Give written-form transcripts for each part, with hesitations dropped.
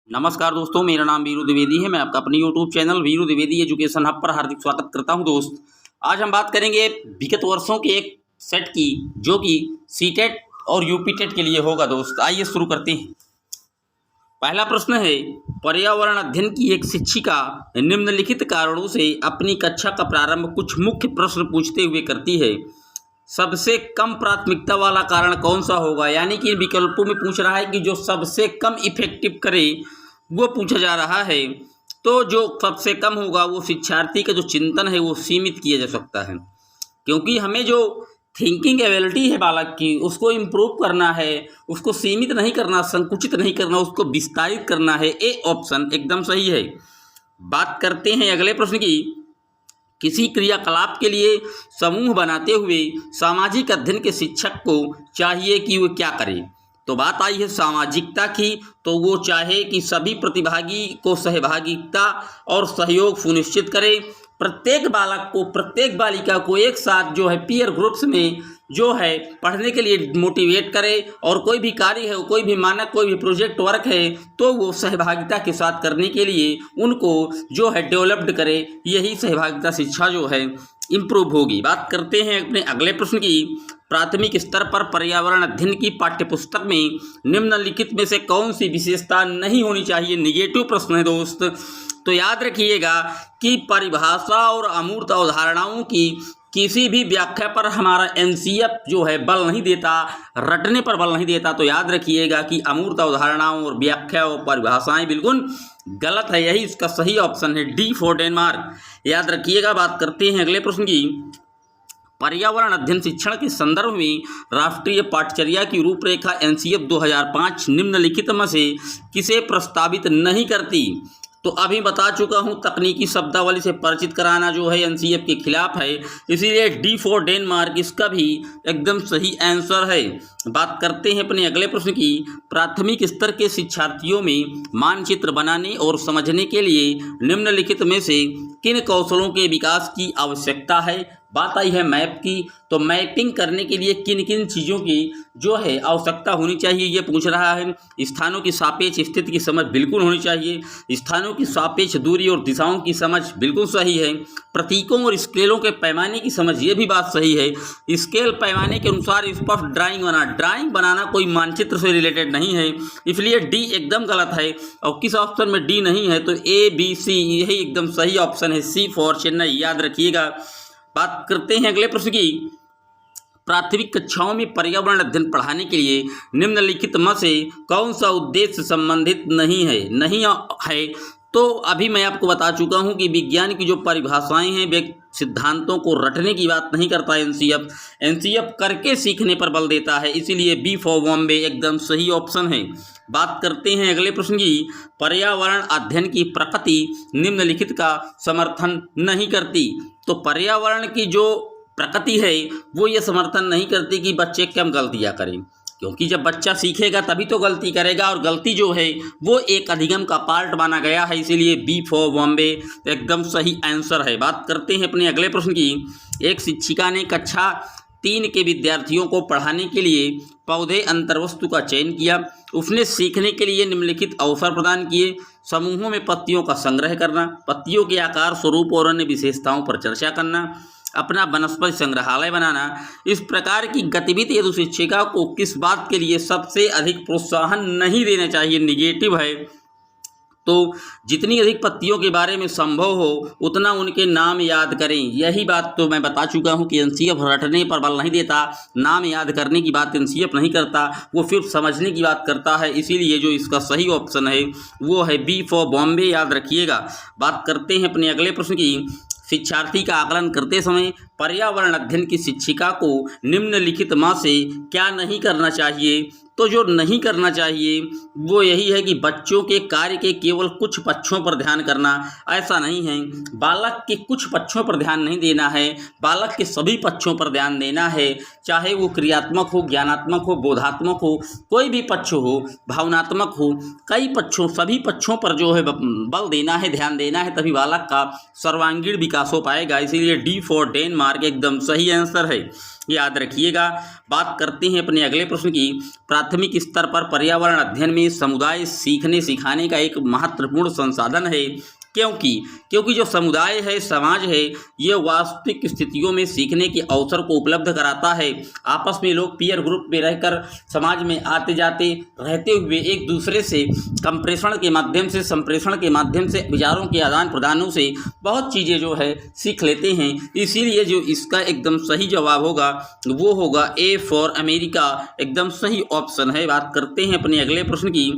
नमस्कार दोस्तों, मेरा नाम वीरू द्विवेदी है। मैं आपका अपने YouTube channel Veeru Dwivedi education hub पर हार्दिक स्वागत करता हूं। दोस्त, आज हम बात करेंगे विगत वर्षों के एक सेट की, जो कि सीटेट और यूपीटेट के लिए होगा। दोस्त, आइए शुरू करते हैं। पहला प्रश्न है, पर्यावरण अध्ययन की एक शिक्षिका निम्नलिखित कारणों से अपनी कक्षा का प्रारंभ कुछ मुख्य प्रश्न पूछते हुए करती है। सबसे कम प्राथमिकता वाला कारण कौन सा होगा? यानी कि इन विकल्पों में पूछ रहा है कि जो सबसे कम इफेक्टिव करे वो पूछा जा रहा है। तो जो सबसे कम होगा वो शिक्षार्थी का जो चिंतन है वो सीमित किया जा सकता है, क्योंकि हमें जो थिंकिंग एबिलिटी है बालक की उसको इम्प्रूव करना है, उसको सीमित नहीं करना, संकुचित नहीं करना, उसको विस्तारित करना है। ए ऑप्शन एकदम सही है। बात करते हैं अगले प्रश्न की। किसी क्रियाकलाप के लिए समूह बनाते हुए सामाजिक अध्ययन के शिक्षक को चाहिए कि वो क्या करे? तो बात आई है सामाजिकता की, तो वो चाहे कि सभी प्रतिभागी को सहभागिता और सहयोग सुनिश्चित करे, प्रत्येक बालक को, प्रत्येक बालिका को एक साथ जो है पीयर ग्रुप्स में जो है पढ़ने के लिए मोटिवेट करे, और कोई भी कार्य है, कोई भी मानक, कोई भी प्रोजेक्ट वर्क है तो वो सहभागिता के साथ करने के लिए उनको जो है डेवलप्ड करे। यही सहभागिता शिक्षा जो है इम्प्रूव होगी। बात करते हैं अपने अगले प्रश्न की। प्राथमिक स्तर पर पर्यावरण अध्ययन की पाठ्यपुस्तक में निम्नलिखित में से कौन सी विशेषता नहीं होनी चाहिए? निगेटिव प्रश्न है दोस्त। तो याद रखिएगा कि परिभाषा और अमूर्त अवधारणाओं की किसी भी व्याख्या पर हमारा एनसीएफ जो है बल नहीं देता, रटने पर बल नहीं देता। तो याद रखिएगा कि अमूर्त अवधारणाओं और व्याख्या और परिभाषाएं बिल्कुल गलत है। यही इसका सही ऑप्शन है, डी फॉर डेनमार्क। याद रखिएगा। बात करते हैं अगले प्रश्न की। पर्यावरण अध्ययन शिक्षण के संदर्भ में राष्ट्रीय पाठचर्या की रूपरेखा एनसीएफ 2005 निम्नलिखित में से किसे प्रस्तावित नहीं करती? तो अभी बता चुका हूं, तकनीकी शब्दावली से परिचित कराना जो है एनसीएफ के खिलाफ है, इसीलिए डी फॉर डेनमार्क इसका भी एकदम सही आंसर है। बात करते हैं अपने अगले प्रश्न की। प्राथमिक स्तर के शिक्षार्थियों में मानचित्र बनाने और समझने के लिए निम्नलिखित में से किन कौशलों के विकास की आवश्यकता है? बात आई है मैप की, तो मैपिंग करने के लिए किन किन चीज़ों की जो है आवश्यकता होनी चाहिए ये पूछ रहा है। स्थानों की सापेक्ष स्थिति की समझ बिल्कुल होनी चाहिए। स्थानों की सापेक्ष दूरी और दिशाओं की समझ बिल्कुल सही है। प्रतीकों और स्केलों के पैमाने की समझ, ये भी बात सही है। स्केल पैमाने के अनुसार स्पष्ट ड्राइंग बनाना कोई मानचित्र से रिलेटेड नहीं है, इसलिए डी एकदम गलत है। और किस ऑप्शन में डी नहीं है? तो ए बी सी यही एकदम सही ऑप्शन है, सी फॉर चेन्नई। याद रखिएगा। बात करते हैं अगले प्रश्न की। प्राथमिक कक्षाओं में पर्यावरण अध्ययन पढ़ाने के लिए निम्नलिखित में से कौन सा उद्देश्य संबंधित नहीं है? तो अभी मैं आपको बता चुका हूं कि विज्ञान की जो परिभाषाएं हैं वे सिद्धांतों को रटने की बात नहीं करता एनसीएफ करके सीखने पर बल देता है, इसीलिए बी फॉर बॉम्बे एकदम सही ऑप्शन है। बात करते हैं अगले प्रश्न की। पर्यावरण अध्ययन की प्रकृति निम्नलिखित का समर्थन नहीं करती। तो पर्यावरण की जो प्रकृति है वो ये समर्थन नहीं करती कि बच्चे कम गलतियां करें, क्योंकि जब बच्चा सीखेगा तभी तो गलती करेगा, और गलती जो है वो एक अधिगम का पार्ट माना गया है, इसीलिए बी फॉर बॉम्बे एकदम सही आंसर है। बात करते हैं अपने अगले प्रश्न की। एक शिक्षिका ने कक्षा 3 के विद्यार्थियों को पढ़ाने के लिए पौधे अंतर्वस्तु का चयन किया। उसने सीखने के लिए निम्नलिखित अवसर प्रदान किए। समूहों में पत्तियों का संग्रह करना, पत्तियों के आकार, स्वरूप और अन्य विशेषताओं पर चर्चा करना, अपना वनस्पति संग्रहालय बनाना। इस प्रकार की गतिविधि हेतु शिक्षिका को किस बात के लिए सबसे अधिक प्रोत्साहन नहीं देना चाहिए? निगेटिव है। तो जितनी अधिक पत्तियों के बारे में संभव हो उतना उनके नाम याद करें। यही बात तो मैं बता चुका हूं कि एनसीएफ रटने पर बल नहीं देता, नाम याद करने की बात एनसीएफ नहीं करता, वो सिर्फ समझने की बात करता है। इसीलिए जो इसका सही ऑप्शन है वो है बी फॉर बॉम्बे। याद रखिएगा। बात करते हैं अपने अगले प्रश्न की। शिक्षार्थी का आकलन करते समय पर्यावरण अध्ययन की शिक्षिका को निम्नलिखित में से क्या नहीं करना चाहिए? तो जो नहीं करना चाहिए वो यही है कि बच्चों के कार्य के केवल कुछ पक्षों पर ध्यान करना। ऐसा नहीं है, बालक के कुछ पक्षों पर ध्यान नहीं देना है, बालक के सभी पक्षों पर ध्यान देना है, चाहे वो क्रियात्मक हो, ज्ञानात्मक हो, बोधात्मक हो, कोई भी पक्ष हो, भावनात्मक हो, कई पक्षों, सभी पक्षों पर जो है बल देना है, ध्यान देना है, तभी बालक का सर्वांगीण विकास हो पाएगा। इसीलिए डी फॉर डेनमार्क डेनमार्क एकदम सही आंसर है, याद रखिएगा। बात करते हैं अपने अगले प्रश्न की। प्राथमिक स्तर पर पर्यावरण अध्ययन में समुदाय सीखने सिखाने का एक महत्वपूर्ण संसाधन है, क्योंकि जो समुदाय है, समाज है, ये वास्तविक स्थितियों में सीखने के अवसर को उपलब्ध कराता है। आपस में लोग पीयर ग्रुप में रहकर समाज में आते जाते रहते हुए एक दूसरे से संप्रेषण के माध्यम से विचारों के आदान प्रदानों से बहुत चीज़ें जो है सीख लेते हैं। इसीलिए जो इसका एकदम सही जवाब होगा वो होगा ए फॉर अमेरिका, एकदम सही ऑप्शन है। बात करते हैं अपने अगले प्रश्न की।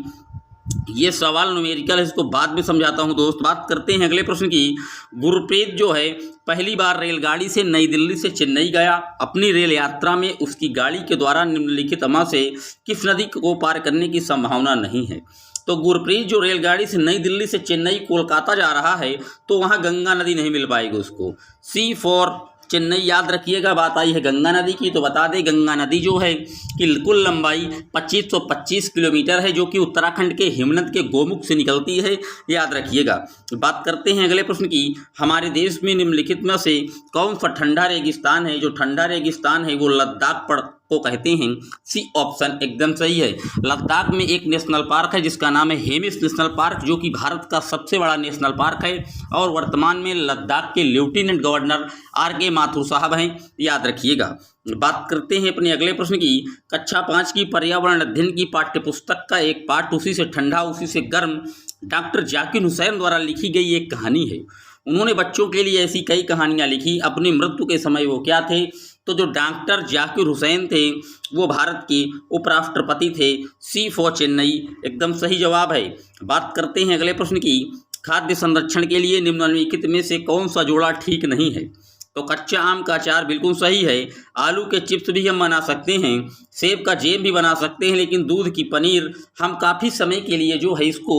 ये सवाल न्यूमेरिकल है, इसको बाद में समझाता हूं दोस्त। बात करते हैं अगले प्रश्न की। गुरप्रीत जो है पहली बार रेलगाड़ी से नई दिल्ली से चेन्नई गया। अपनी रेल यात्रा में उसकी गाड़ी के द्वारा निम्नलिखित में से किस नदी को पार करने की संभावना नहीं है? तो गुरप्रीत जो रेलगाड़ी से नई दिल्ली से चेन्नई कोलकाता जा रहा है तो वहाँ गंगा नदी नहीं मिल पाएगी उसको। सी फॉर चेन्नई, याद रखिएगा। बात आई है गंगा नदी की, तो बता दें गंगा नदी जो है कि कुल लंबाई 2525 किलोमीटर है, जो कि उत्तराखंड के हिमनद के गोमुख से निकलती है, याद रखिएगा। बात करते हैं अगले प्रश्न की। हमारे देश में निम्नलिखित में से कौन सा ठंडा रेगिस्तान है? जो ठंडा रेगिस्तान है वो लद्दाख को कहते हैं। सी ऑप्शन एकदम सही है। लद्दाख में एक नेशनल पार्क है जिसका नाम है हेमिस नेशनल पार्क, जो कि भारत का सबसे बड़ा नेशनल पार्क है और वर्तमान में लद्दाख के लेफ्टिनेंट गवर्नर आर.के. माथुर साहब हैं, याद रखिएगा। बात करते हैं अपने अगले प्रश्न की। कक्षा 5 की पर्यावरण अध्ययन की पाठ्यपुस्तक का एक पाठ उसी से ठंडा उसी से गर्म डॉक्टर जाकिर हुसैन द्वारा लिखी गई एक कहानी है। उन्होंने बच्चों के लिए ऐसी कई कहानियां लिखी। अपनी मृत्यु के समय वो क्या थे? तो जो डॉक्टर जाकिर हुसैन थे वो भारत के उपराष्ट्रपति थे। सी फॉर चेन्नई, एकदम सही जवाब है। बात करते हैं अगले प्रश्न की। खाद्य संरक्षण के लिए निम्नलिखित में से कौन सा जोड़ा ठीक नहीं है? तो कच्चा आम का अचार बिल्कुल सही है। आलू के चिप्स भी हम बना सकते हैं, सेब का जैम भी बना सकते हैं, लेकिन दूध की पनीर हम काफ़ी समय के लिए जो है इसको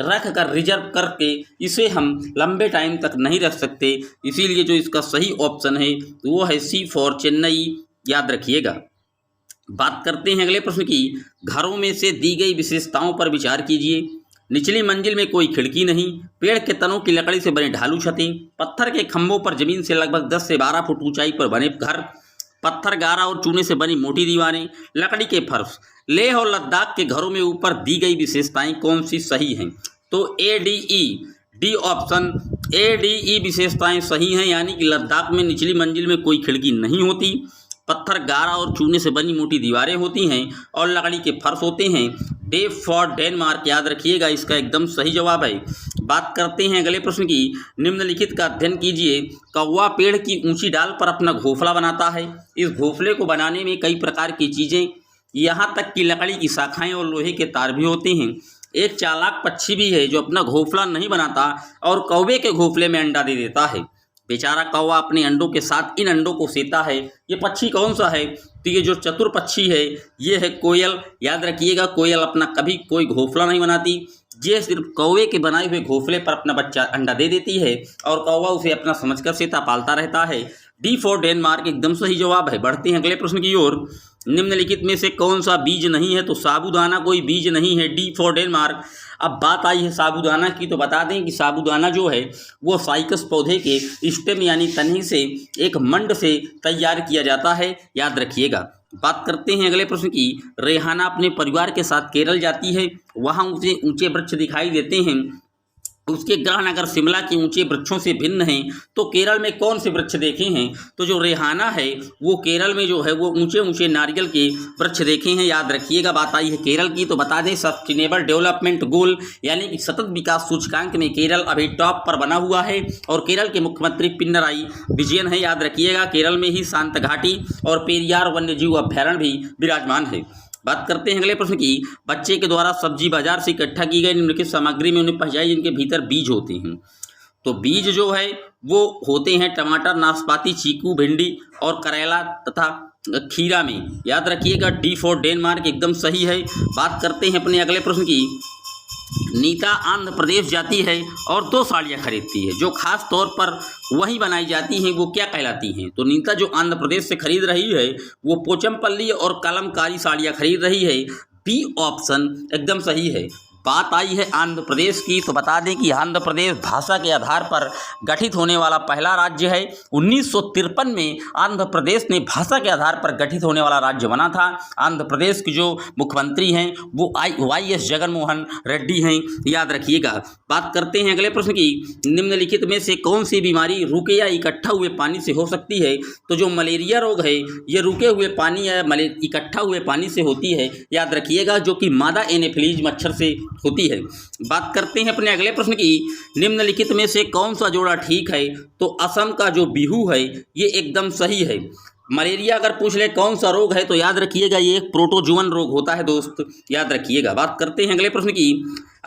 रख कर रिजर्व करके इसे हम लंबे टाइम तक नहीं रख सकते। इसीलिए जो इसका सही ऑप्शन है वो है सी फॉर चेन्नई, याद रखिएगा। बात करते हैं अगले प्रश्न की। घरों में से दी गई विशेषताओं पर विचार कीजिए। निचली मंजिल में कोई खिड़की नहीं, पेड़ के तनों की लकड़ी से बने ढालू छतें, पत्थर के खंभों पर जमीन से लगभग 10 से 12 फुट ऊंचाई पर बने घर, पत्थर गारा और चूने से बनी मोटी दीवारें, लकड़ी के फर्श। लेह और लद्दाख के घरों में ऊपर दी गई विशेषताएं कौन सी सही हैं? तो डी ऑप्शन ADE विशेषताएं सही हैं, यानी कि लद्दाख में निचली मंजिल में कोई खिड़की नहीं होती, पत्थर गारा और चूने से बनी मोटी दीवारें होती हैं और लकड़ी के फर्श होते हैं। डे फॉर डेनमार्क, याद रखिएगा, इसका एकदम सही जवाब है। बात करते हैं अगले प्रश्न की। निम्नलिखित का अध्ययन कीजिए। कौवा पेड़ की ऊंची डाल पर अपना घोंसला बनाता है। इस घोंसले को बनाने में कई प्रकार की चीज़ें, यहाँ तक कि लकड़ी की शाखाएं और लोहे के तार भी होते हैं। एक चालाक पक्षी भी है जो अपना घोंसला नहीं बनाता और कौवे के घोंसले में अंडा दे देता है। बेचारा कौवा अपने अंडों के साथ इन अंडों को सेता है। ये पक्षी कौन सा है? तो ये जो चतुर पक्षी है ये है कोयल, याद रखिएगा। कोयल अपना कभी कोई घोंसला नहीं बनाती, ये सिर्फ कौवे के बनाए हुए घोंसले पर अपना बच्चा अंडा दे देती है और कौवा उसे अपना समझकर सेता पालता रहता है। डी फॉर डेनमार्क एकदम सही जवाब है। बढ़ते हैं अगले प्रश्न की ओर। निम्नलिखित में से कौन सा बीज नहीं है? तो साबूदाना कोई बीज नहीं है। D for Denmark. अब बात आई है साबूदाना की, तो बता दें कि साबूदाना जो है वो साइकस पौधे के स्टेम यानी तनी से एक मंड से तैयार किया जाता है, याद रखिएगा। बात करते हैं अगले प्रश्न की। रेहाना अपने परिवार के साथ केरल जाती है, वहाँ उसे ऊंचे वृक्ष दिखाई देते हैं। उसके ग्रहण अगर शिमला के ऊंचे वृक्षों से भिन्न हैं तो केरल में कौन से वृक्ष देखे हैं? तो जो रेहाना है वो केरल में जो है वो ऊंचे ऊंचे नारियल के वृक्ष देखे हैं, याद रखिएगा। बात आई है केरल की, तो बता दें सस्टेनेबल डेवलपमेंट गोल यानी कि सतत विकास सूचकांक में केरल अभी टॉप पर बना हुआ है और केरल के मुख्यमंत्री पिनराई विजयन है, याद रखिएगा। केरल में ही शांत घाटी और पेरियार वन्यजीव अभ्यारण्य भी विराजमान है। बात करते हैं अगले प्रश्न की। बच्चे के द्वारा सब्जी बाजार से इकट्ठा की गई निम्नलिखित सामग्री में उन्हें पहुंचाई जिनके भीतर बीज होते हैं। तो बीज जो है वो होते हैं टमाटर, नाशपाती, चीकू, भिंडी और करेला तथा खीरा में, याद रखिएगा। डी फॉर डेनमार्क एकदम सही है। बात करते हैं अपने अगले प्रश्न की। नीता आंध्र प्रदेश जाती है और 2 साड़ियाँ खरीदती है जो खास तौर पर वही बनाई जाती हैं, वो क्या कहलाती हैं? तो नीता जो आंध्र प्रदेश से खरीद रही है वो पोचमपल्ली और कलमकारी साड़ियाँ खरीद रही है। बी ऑप्शन एकदम सही है। बात आई है आंध्र प्रदेश की, तो बता दें कि आंध्र प्रदेश भाषा के आधार पर गठित होने वाला पहला राज्य है। 1953 में आंध्र प्रदेश ने भाषा के आधार पर गठित होने वाला राज्य बना था। आंध्र प्रदेश के जो मुख्यमंत्री हैं वो वाईएस जगनमोहन रेड्डी हैं, याद रखिएगा। बात करते हैं अगले प्रश्न की, निम्नलिखित में से कौन सी बीमारी रुके या इकट्ठा हुए पानी से हो सकती है? तो जो मलेरिया रोग है ये रुके हुए पानी या इकट्ठा हुए पानी से होती है, याद रखिएगा, जो कि मादा एनोफिलीज मच्छर से होती है। बात करते हैं अपने अगले प्रश्न की, निम्नलिखित में से कौन सा जोड़ा ठीक है? तो असम का जो बिहू है ये एकदम सही है। मलेरिया अगर पूछ ले कौन सा रोग है तो याद रखिएगा ये एक प्रोटोजुअन रोग होता है दोस्त, याद रखिएगा। बात करते हैं अगले प्रश्न की,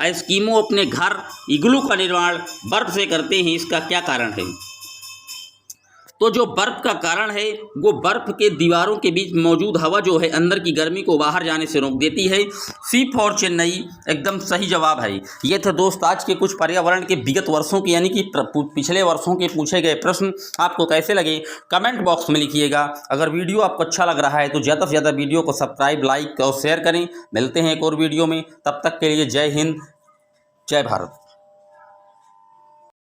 एस्किमो अपने घर इग्लू का निर्माण बर्फ से करते हैं, इसका क्या कारण है? तो जो बर्फ का कारण है वो बर्फ के दीवारों के बीच मौजूद हवा जो है अंदर की गर्मी को बाहर जाने से रोक देती है। सी फॉर चेन्नई एकदम सही जवाब है। ये थे दोस्त आज के कुछ पर्यावरण के विगत वर्षों के यानी कि पिछले वर्षों के पूछे गए प्रश्न आपको कैसे लगे कमेंट बॉक्स में लिखिएगा। अगर वीडियो आपको अच्छा लग रहा है तो ज़्यादा से ज़्यादा वीडियो को सब्सक्राइब, लाइक और शेयर करें। मिलते हैं एक और वीडियो में, तब तक के लिए जय हिंद, जय भारत।